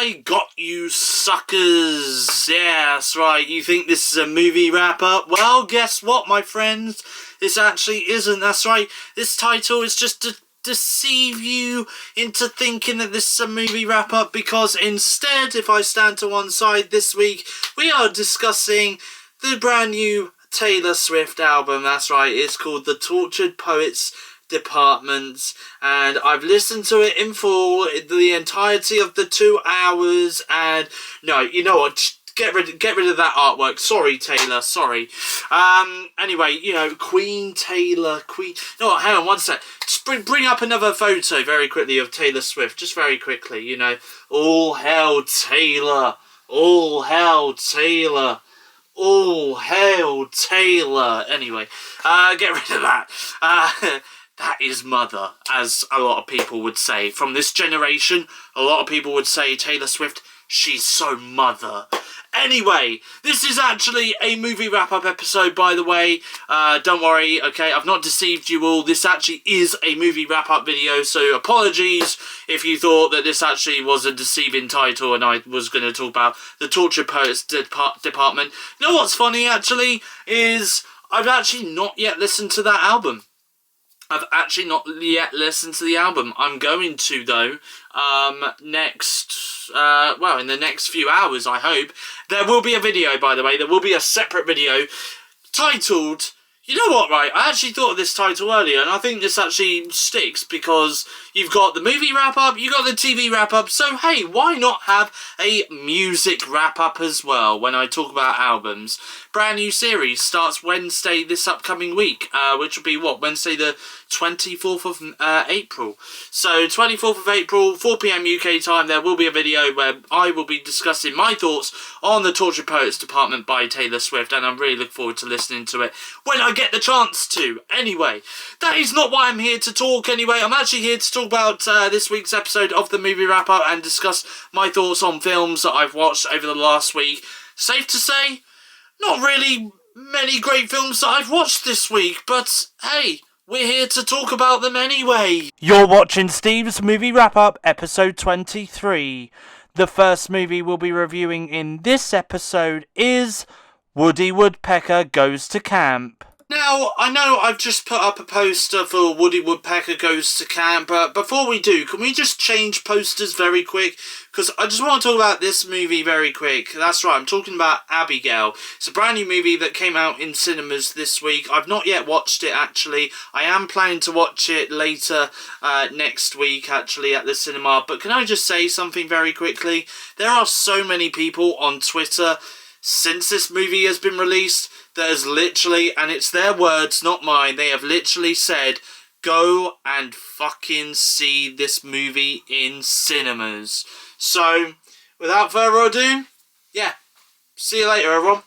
I got you suckers. Yeah, that's right. You think this is a movie wrap-up? Well, guess what, my friends? This actually isn't. That's right. This title is just to deceive you into thinking that this is a movie wrap-up, because instead, if I stand to one side this week, we are discussing the brand new Taylor Swift album. That's right. It's called The Tortured Poets Department, and I've listened to it in full, the entirety of the 2 hours, and no, you know what, just get rid of that artwork. Sorry, Taylor, sorry. Anyway, you know, Queen Taylor, no, hang on one sec, just bring up another photo very quickly of Taylor Swift, just very quickly, you know, all hail Taylor, all hail Taylor, all hail Taylor. Anyway, get rid of that. That is mother, as a lot of people would say. From this generation, a lot of people would say Taylor Swift, she's so mother. Anyway, this is actually a movie wrap-up episode, by the way. Don't worry, okay, I've not deceived you all. This actually is a movie wrap-up video, so apologies if you thought that this actually was a deceiving title and I was going to talk about the Tortured Poets Department. You know what's funny, actually, is I've actually not yet listened to that album. I've actually not yet listened to the album. I'm going to, though, in the next few hours, I hope. There will be a video, by the way. There will be a separate video titled, you know what, right? I actually thought of this title earlier, and I think this actually sticks, because you've got the movie wrap-up, you've got the TV wrap-up, so hey, why not have a music wrap-up as well when I talk about albums? Brand new series starts Wednesday this upcoming week, which will be, what, Wednesday the 24th of April. So, 24th of April, 4 PM UK time, there will be a video where I will be discussing my thoughts on the Tortured Poets Department by Taylor Swift, and I'm really looking forward to listening to it when I get the chance to. Anyway, that is not why I'm here to talk anyway. I'm actually here to talk about this week's episode of the movie wrap-up and discuss my thoughts on films that I've watched over the last week. Safe to say, not really many great films that I've watched this week, but hey, we're here to talk about them anyway. You're watching Steve's Movie Wrap-Up, episode 23. The first movie we'll be reviewing in this episode is Woody Woodpecker Goes to Camp. Now, I know I've just put up a poster for Woody Woodpecker Goes to Camp, but before we do, can we just change posters very quick? Because I just want to talk about this movie very quick. That's right, I'm talking about Abigail. It's a brand new movie that came out in cinemas this week. I've not yet watched it, actually. I am planning to watch it later next week, actually, at the cinema. But can I just say something very quickly? There are so many people on Twitter since this movie has been released that has literally, and it's their words, not mine, they have literally said, go and fucking see this movie in cinemas. So, without further ado, yeah, see you later, everyone.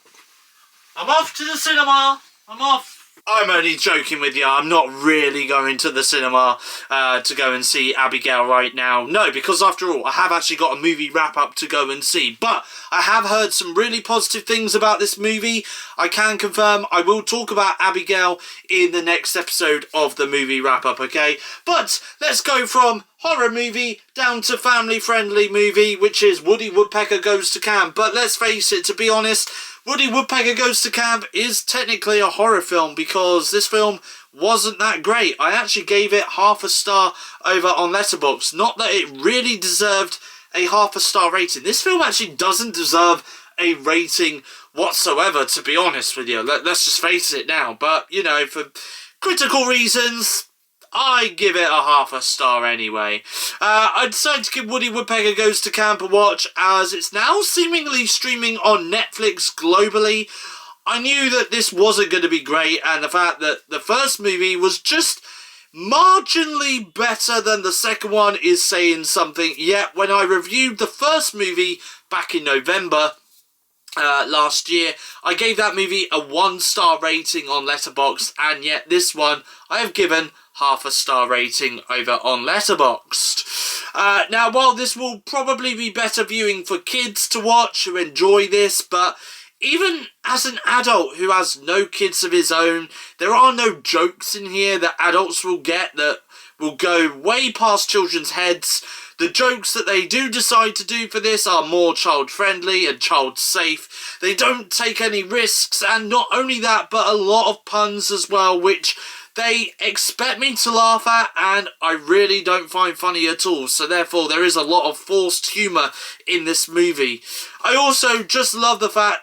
I'm off to the cinema. I'm off. I'm only joking with you. I'm not really going to the cinema to go and see Abigail right now. No, because after all, I have actually got a movie wrap-up to go and see. But I have heard some really positive things about this movie. I can confirm I will talk about Abigail in the next episode of the movie wrap-up, okay? But let's go from horror movie down to family-friendly movie, which is Woody Woodpecker Goes to Camp. But let's face it, to be honest, Woody Woodpecker Goes to Camp is technically a horror film, because this film wasn't that great. I actually gave it half a star over on Letterboxd. Not that it really deserved a half a star rating. This film actually doesn't deserve a rating whatsoever, to be honest with you. Let's just face it now. But, you know, for critical reasons, I give it a half a star anyway. I decided to give Woody Woodpecker Goes to Camp a watch, as it's now seemingly streaming on Netflix globally. I knew that this wasn't going to be great, and the fact that the first movie was just marginally better than the second one is saying something. Yet, when I reviewed the first movie back in November last year, I gave that movie a 1-star rating on Letterboxd, and yet this one I have given half a star rating over on Letterboxd. Now, while this will probably be better viewing for kids to watch who enjoy this, but even as an adult who has no kids of his own, there are no jokes in here that adults will get that will go way past children's heads. The The jokes that they do decide to do for this are more child-friendly and child-safe. They don't take any risks, and not only that, but a lot of puns as well, which they expect me to laugh at, and I really don't find funny at all. So therefore, there is a lot of forced humour in this movie. I also just love the fact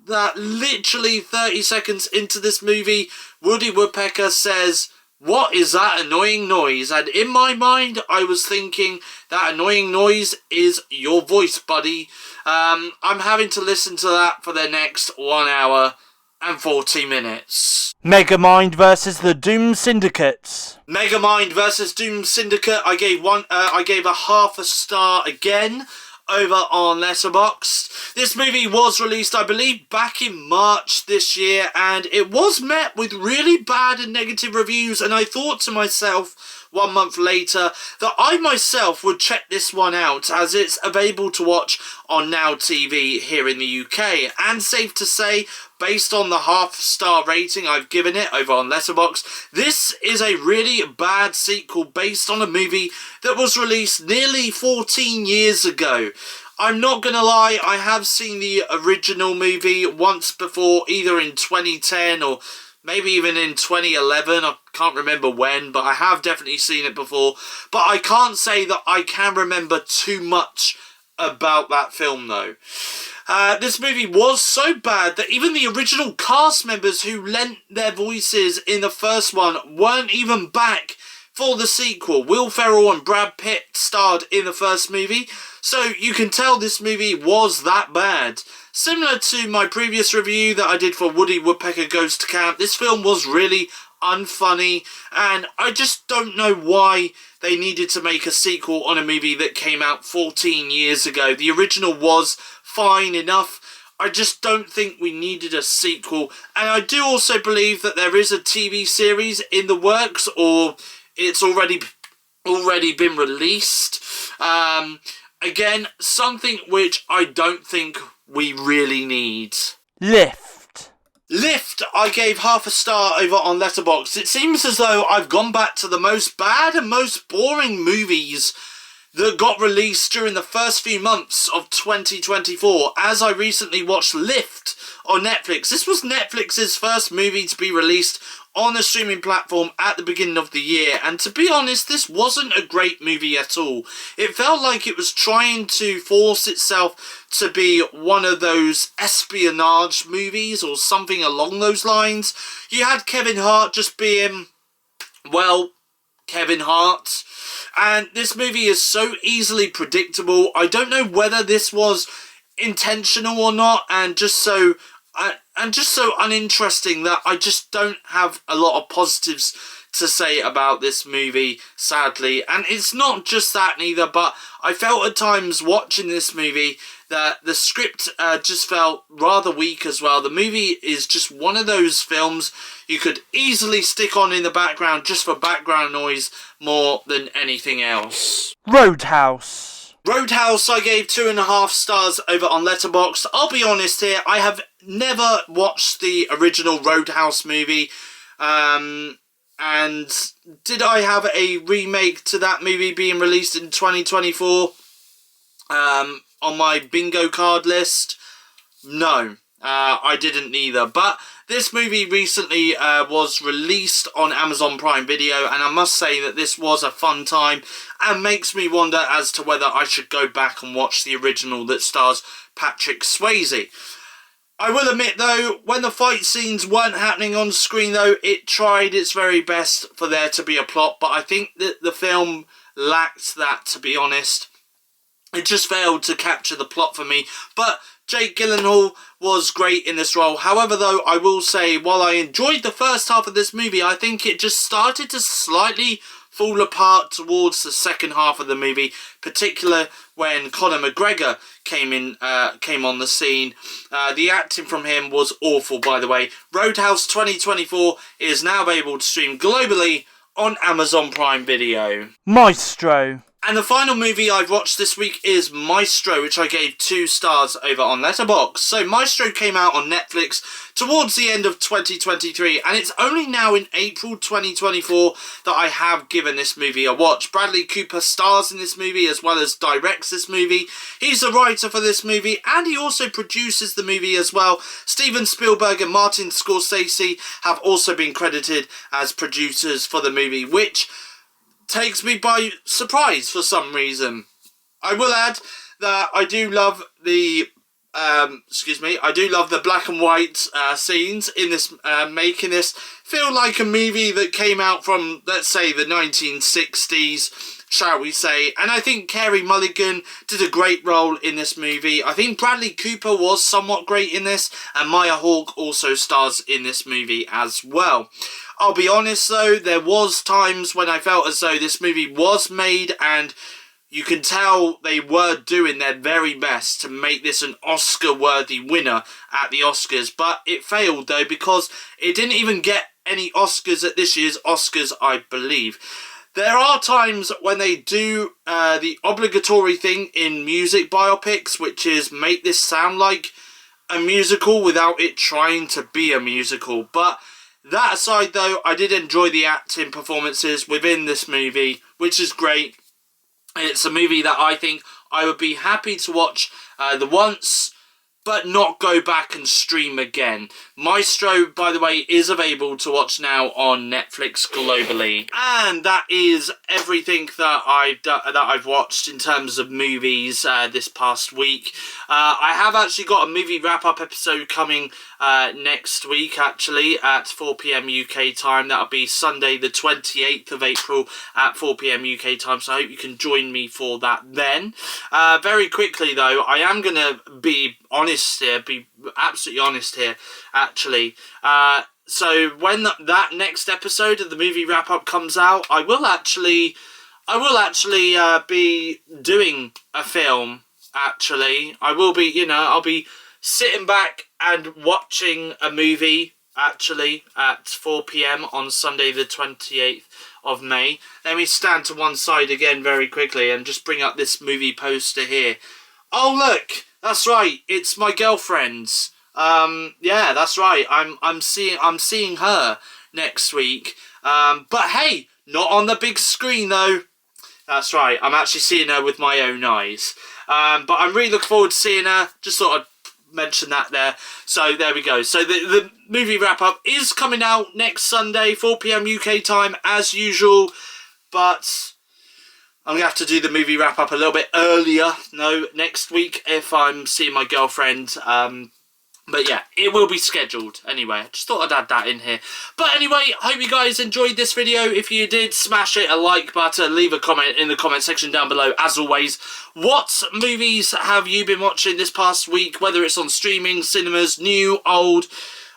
that literally 30 seconds into this movie, Woody Woodpecker says, "What is that annoying noise?" And in my mind, I was thinking, that annoying noise is your voice, buddy. I'm having to listen to that for the next 1 hour and 40 minutes. Megamind versus the Doom Syndicate. Megamind versus Doom Syndicate. I gave a half a star again over on Letterboxd. This movie was released, I believe, back in March this year, and it was met with really bad and negative reviews, and I thought to myself 1 month later that I myself would check this one out, as it's available to watch on Now TV here in the UK, and safe to say, based on the half-star rating I've given it over on Letterboxd, this is a really bad sequel based on a movie that was released nearly 14 years ago. I'm not gonna lie, I have seen the original movie once before, either in 2010 or maybe even in 2011, I can't remember when, but I have definitely seen it before. But I can't say that I can remember too much about that film though. This movie was so bad that even the original cast members who lent their voices in the first one weren't even back for the sequel. Will Ferrell and Brad Pitt starred in the first movie, so you can tell this movie was that bad. Similar to my previous review that I did for Woody Woodpecker Goes to Camp, this film was really unfunny, and I just don't know why they needed to make a sequel on a movie that came out 14 years ago. The original was fine enough. I just don't think we needed a sequel, and I do also believe that there is a TV series in the works, or it's already been released. Again, something which I don't think we really need. Lift, I gave half a star over on Letterboxd. It seems as though I've gone back to the most bad and most boring movies that got released during the first few months of 2024, as I recently watched Lift on Netflix. This was Netflix's first movie to be released on a streaming platform at the beginning of the year, and to be honest, this wasn't a great movie at all. It felt like it was trying to force itself to be one of those espionage movies or something along those lines. You had Kevin Hart just being, well, Kevin Hart, and this movie is so easily predictable. I don't know whether this was intentional or not, and just so uninteresting that I just don't have a lot of positives to say about this movie, sadly. And it's not just that neither, but I felt at times watching this movie that the script just felt rather weak as well. The movie is just one of those films you could easily stick on in the background just for background noise more than anything else. Roadhouse, I gave 2.5 stars over on Letterboxd. I'll be honest here, I have never watched the original Roadhouse movie. And did I have a remake to that movie being released in 2024 on my bingo card list? No, I didn't either. But this movie recently was released on Amazon Prime Video, and I must say that this was a fun time and makes me wonder as to whether I should go back and watch the original that stars Patrick Swayze. I will admit though, when the fight scenes weren't happening on screen though, it tried its very best for there to be a plot, but I think that the film lacked that, to be honest. It just failed to capture the plot for me, but Jake Gyllenhaal was great in this role. However though, I will say, while I enjoyed the first half of this movie, I think it just started to slightly fall apart towards the second half of the movie, particularly when Conor McGregor came on the scene. The acting from him was awful, by the way. Roadhouse 2024 is now able to stream globally on Amazon Prime Video. Maestro, And the final movie I've watched this week is Maestro, which I gave 2 stars over on Letterboxd. So Maestro came out on Netflix towards the end of 2023, and it's only now in April 2024 that I have given this movie a watch. Bradley Cooper stars in this movie as well as directs this movie. He's the writer for this movie, and he also produces the movie as well. Steven Spielberg and Martin Scorsese have also been credited as producers for the movie, which takes me by surprise for some reason. I will add that I do love the I do love the black and white scenes in this, making this feel like a movie that came out from, let's say, the 1960s, shall we say. And I think Carey Mulligan did a great role in this movie. I think Bradley Cooper was somewhat great in this, and Maya Hawke also stars in this movie as well. I'll be honest though, there was times when I felt as though this movie was made, and you can tell they were doing their very best to make this an Oscar-worthy winner at the Oscars. But it failed though, because it didn't even get any Oscars at this year's Oscars, I believe. There are times when they do the obligatory thing in music biopics, which is make this sound like a musical without it trying to be a musical. But that aside though, I did enjoy the acting performances within this movie, which is great. It's a movie that I think I would be happy to watch the once, but not go back and stream again. Maestro, by the way, is available to watch now on Netflix globally. And that is everything that I've watched in terms of movies this past week. I have actually got a movie wrap-up episode coming next week, actually, at 4 PM UK time. That'll be Sunday the 28th of April at 4 PM UK time, so I hope you can join me for that then. Very quickly, though, I am going to be honest here, be absolutely honest here, actually. So when that next episode of the movie wrap-up comes out, I will actually be doing a film, actually. I will be, I'll be sitting back and watching a movie, actually, at 4 PM on Sunday the 28th of May. Let me stand to one side again very quickly and just bring up this movie poster here. Oh, look! That's right, it's my girlfriend's. Yeah, that's right. I'm seeing her next week. But hey, not on the big screen though. That's right, I'm actually seeing her with my own eyes. But I'm really looking forward to seeing her. Just thought I'd mention that there. So there we go. So the movie wrap up is coming out next Sunday, 4 PM UK time as usual. But I'm going to have to do the movie wrap up a little bit earlier, next week if I'm seeing my girlfriend. But yeah, it will be scheduled anyway. I just thought I'd add that in here. But anyway, I hope you guys enjoyed this video. If you did, smash it a like button, leave a comment in the comment section down below. As always, what movies have you been watching this past week? Whether it's on streaming, cinemas, new, old,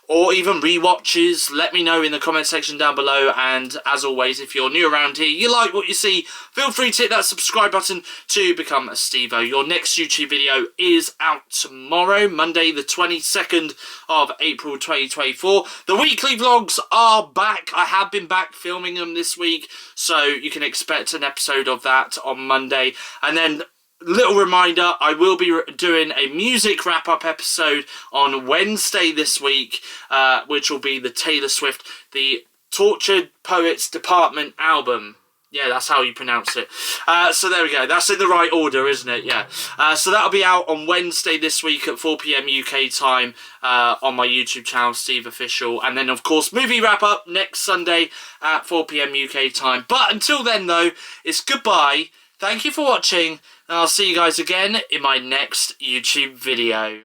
or even rewatches, let me know in the comment section down below. And as always, if you're new around here, you like what you see, feel free to hit that subscribe button to become a Stevo. Your next YouTube video is out tomorrow, Monday the 22nd of April 2024. The weekly vlogs are back. I have been back filming them this week, so you can expect an episode of that on Monday. And then, little reminder, I will be doing a music wrap-up episode on Wednesday this week, which will be the Taylor Swift, the Tortured Poets Department album. Yeah, that's how you pronounce it. So there we go. That's in the right order, isn't it? Yeah. So that'll be out on Wednesday this week at 4 PM UK time on my YouTube channel, SteveOfficial. And then, of course, movie wrap-up next Sunday at 4 PM UK time. But until then, though, it's goodbye. Thank you for watching, and I'll see you guys again in my next YouTube video.